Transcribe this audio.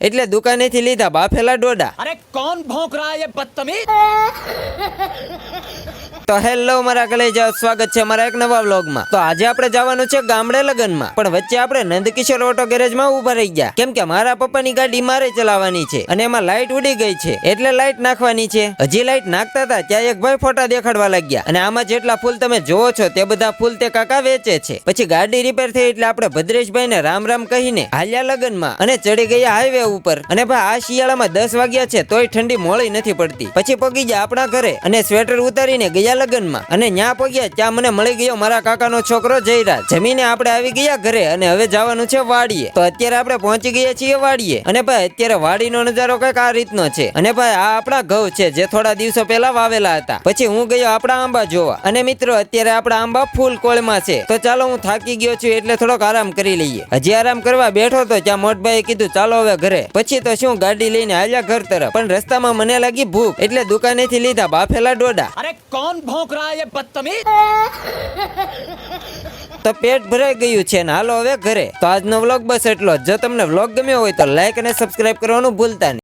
એટલે દુકાનેથી લીધા બાફેલા ડોડા। अरे कौन भौंक रहा है ये बदतमीज। તો હેલો મારા કલેજા, સ્વાગત છે મારા એક નવા વ્લોગમાં। તો આજે આપણે જવાનું છે ગામડે લગનમાં, પણ વચ્ચે આપણે નંદકિશોર ઓટો ગેરેજમાં ઊભા રહી ગયા, કેમ કે મારા પપ્પાની ગાડી મારે ચલાવવાની છે અને એમાં લાઈટ ઉડી ગઈ છે, એટલે લાઈટ નાખવાની છે। હજી લાઈટ નાખતા હતા ત્યાં એક ભાઈ ફોટા દેખાડવા લાગ્યા, અને આમાં જેટલા ફૂલ તમે જોવો છો તે બધા ફૂલ તે કાકા વેચે છે। પછી ગાડી રિપેર થઈ એટલે આપણે ભદ્રેશભાઈ ને રામ રામ કહીને હાલ્યા લગનમાં અને ચડી ગયા હાઈવે ઉપર। અને ભાઈ આ શિયાળામાં 10 વાગ્યા છે તોય ઠંડી મોળી નથી પડતી। પછી પગી ગયા આપણા ઘરે અને સ્વેટર ઉતારીને ગયા લગનમાં, અને ન્યા પગ્યા ત્યાં મને મળી ગયો મારા કાકાનો છોકરો જયરાજ। જમીને આપણે આવી ગયા ઘરે અને હવે જવાનું છે વાડીએ। તો અત્યારે આપણે પહોંચી ગયા છીએ વાડીએ, અને ભાઈ અત્યારે વાડીનો નજારો કઈક આ રીતનો છે। અને ભાઈ આ આપણા ઘઉં છે જે થોડા દિવસો પહેલા વાવેલા હતા। પછી હું ગયો આપણા આંબા જોવા, અને મિત્રો અત્યારે આપણા આંબા ફૂલ કોળમાં છે। તો ચાલો હું થાકી ગયો છું એટલે થોડોક આરામ કરી લઈએ। હજી આરામ કરવા બેઠો તો ત્યાં મોટભાઈએ કીધું ચાલો હવે ઘરે। પછી તો શું ગાડી લઈને હાલ્યા ઘર તરફ, પણ રસ્તામાં મને લાગી ભૂખ, એટલે દુકાનેથી લીધા બાફેલા ડોડા। अरे कौन भौंक रहा है ये बदतमीज। તો પેટ ભરાઈ ગયું છે ને હાલો હવે ઘરે। તો આજનો વ્લોગ બસ એટલો જ। જો તમને વ્લોગ ગમ્યો હોય તો લાઈક અને સબસ્ક્રાઇબ કરવાનું ભૂલતા નહીં।